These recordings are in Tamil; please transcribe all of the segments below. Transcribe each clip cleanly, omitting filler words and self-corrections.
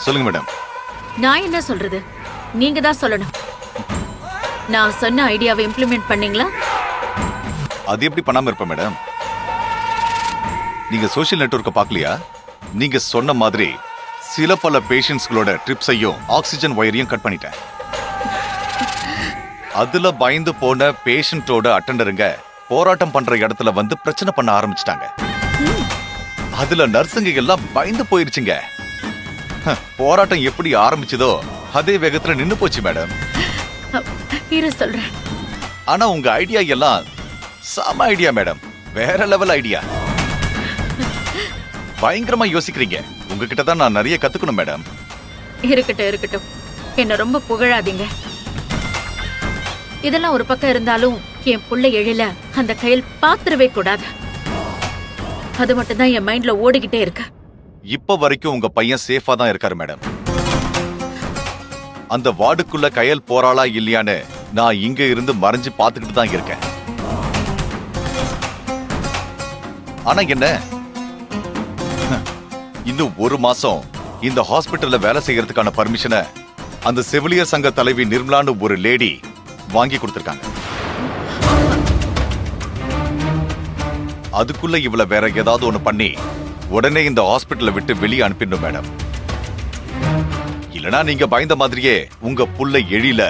சொல்லுங்க மேடம். நான் என்ன சொல்றது, நீங்க தான் சொல்லணும். நான் சொன்ன ஐடியாவை இம்ப்ளிமெண்ட் பண்ணீங்களா? அது எப்படி பண்ணாம இருப்பேன் மேடம்? நீங்க சோஷியல் நெட்வொர்க்கை பார்க்கலையா? நீங்க சொன்ன மாதிரி சில பல பேஷண்ட்ஸ்களோட ட்ரிப்ஸையும் ஆக்சிஜன் ஒயரையும் கட் பண்ணிட்டேன். அதுல பயந்து போன பேஷண்டோட அட்டெண்டருங்க போராட்டம் பண்ற இடத்துல வந்து பிரச்சனை பண்ண ஆரம்பிச்சிட்டாங்க. அதுல நர்ஸுங்க எல்லாம் பயந்து போயிருச்சுங்க. போராட்டம் எப்படி ஆரம்பிச்சதோ அதே வேகத்துல நின்னு போச்சு மேடம். சொல்றேன். ஆனா உங்க ஐடியா எல்லாம் செம ஐடியா மேடம். வேற லெவல் ஐடியா. பயங்கரமா யோசிக்கிறீங்க. உங்ககிட்ட தான் நான் நிறைய கத்துக்கணும் மேடம். இருக்கட்டும், என்ன ரொம்ப புகழாதீங்க. இதெல்லாம் ஒரு பக்கம் இருந்தாலும் என் புள்ள எழில அந்த கையில் பாத்திரவே கூடாது. அது மட்டும் தான் என் மைண்ட்ல ஓடிக்கிட்டே இருக்கு. இப்ப வரைக்கும் உங்க பையன் சேஃபா தான் இருக்காரு மேடம். அந்த வார்டுக்குள்ள கையல் போறாளா இல்லையான்னு நான் இங்க இருந்து மறைஞ்சு பாத்துக்கிட்டு தான் இருக்கேன். ஆனா என்ன, இன்னும் ஒரு மாசம் இந்த ஹாஸ்பிட்டல்ல வேலை செய்யறதுக்கான பர்மிஷனை அந்த செவிலியர் சங்க தலைவி நிர்மலான்னு ஒரு லேடி வாங்கி கொடுத்திருக்காங்க. அதுக்குள்ள இவள வேற ஏதாவது ஒண்ணு பண்ணி உடனே இந்த ஹாஸ்பிட்டலை விட்டு வெளியே அனுப்பிடணும் மேடம். இல்லனா நீங்க பயந்த மாதிரியே உங்க புள்ள எழில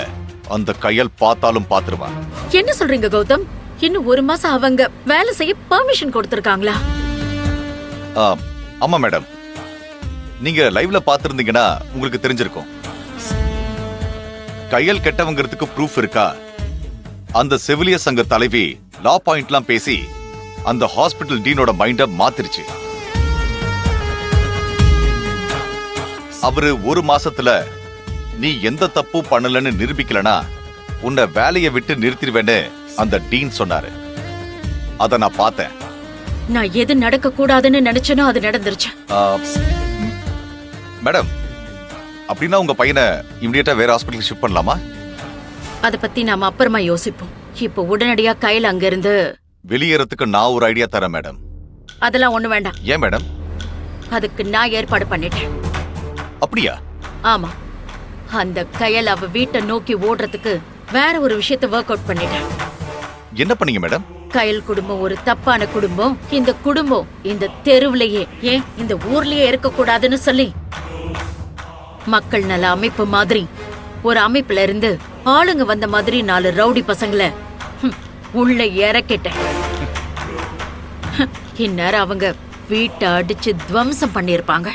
அந்த கையல் பார்த்தாலும் பாத்துருவான். என்ன சொல்றீங்க கௌதம்? இன்னும் ஒரு மாசம் அவங்க வேலை செய்ய பெர்மிஷன் கொடுத்திருக்காங்களா? ஆமா மேடம். நீங்க லைவ்ல பாத்திருந்தீங்கன்னா உங்களுக்கு தெரிஞ்சிருக்கும். கையல் கெட்டவங்கிறதுக்கு ப்ரூஃப் இருக்கா? அந்த செவிலியர் சங்க தலைவி லா பாயிண்ட்லாம் பேசி அந்த ஹாஸ்பிட்டல் டீனோட மைண்ட மாத்திருச்சு. அவரு ஒரு மாசத்துல நீ எந்த தப்பும் பண்ணலன்னு நிரூபிக்கலனா உன்னை வேலையை விட்டு நிறுத்திடுவேன்னு அந்த டீன் சொன்னாரு. அத நான் பார்த்தேன். நான் எது நடக்க கூடாதுன்னு நினைச்சனோ அது நடந்துருச்சு. மேடம், அப்படின்னா உங்க பையனை இமிடியேட்டா வேற ஹாஸ்பிட்டலுக்கு ஷிஃப்ட் பண்ணலாமா? அத பத்தி நாம அப்புறமா யோசிப்போம். இப்போ உடனடியா கையில அங்க இருந்து வெளியேறதுக்கு நான் ஒரு ஐடியா தரேன் மேடம். அதெல்லாம் ஒண்ணு வேண்டாம். ஏன் மேடம்? அதுக்கு நான் ஏற்பாடு பண்ணிட்டேன். அப்படியா? ஆமா, அந்த கையல் அவ வீட்டை நோக்கி ஓடுறதுக்கு வேற ஒரு விஷயத்தை ஒர்க் அவுட் பண்ணிட்டேன். என்ன பண்ணீங்க மேடம்? கையல் குடும்பம் ஒரு தப்பான குடும்பம். இந்த குடும்பம் இந்த தெருவுலயே, ஏன் இந்த ஊர்லயே இருக்க கூடாதுன்னு சொல்லி மக்கள் நல அமைப்பு மாதிரி ஒரு அமைப்புல இருந்து ஆளுங்க வந்த மாதிரி 4 ரவுடி பசங்களை உள்ள இறக்கிட்டேன். இந்நேரம் அவங்க வீட்டை அடிச்சு துவம்சம் பண்ணிருப்பாங்க.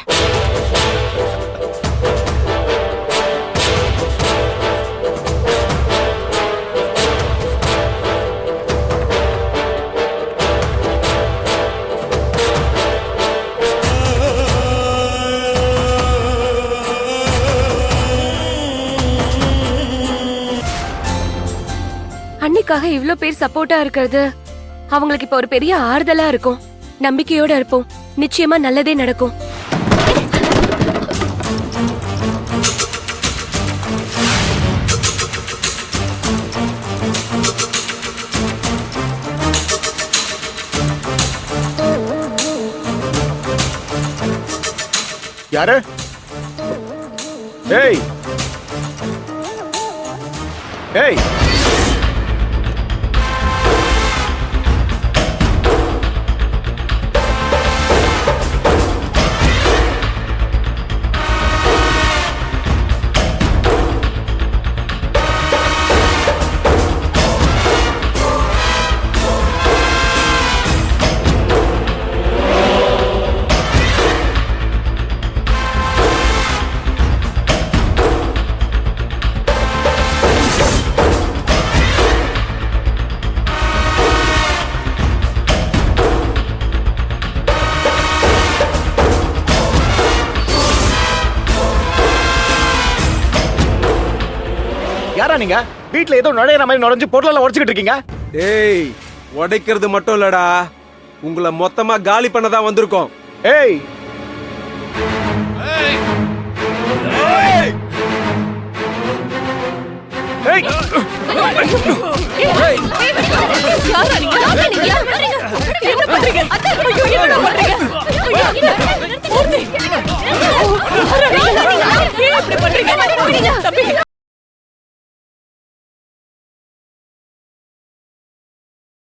அன்னைக்காக இவ்ளோ பேர் சப்போர்ட்டா இருக்கிறது அவங்களுக்கு இப்ப ஒரு பெரிய ஆறுதலா இருக்கும். நம்பிக்கையோட இருப்போம். நிச்சயமா நல்லதே நடக்கும். யாரு? ஏய் ஏய், யாரா நீங்க? வீட்ல ஏதோ நுழையிற மாதிரி நுழைஞ்சு பொருளெல்லாம் உடைச்சுக்கிட்டு இருக்கீங்க. ஏய், உடைக்கிறது மட்டும் இல்லடா, உங்களை மொத்தமா காலி பண்ண தான் வந்திருக்கோம். ஏய் என்ன பண்றீங்க? இப்படி பண்றீங்க? தம்பி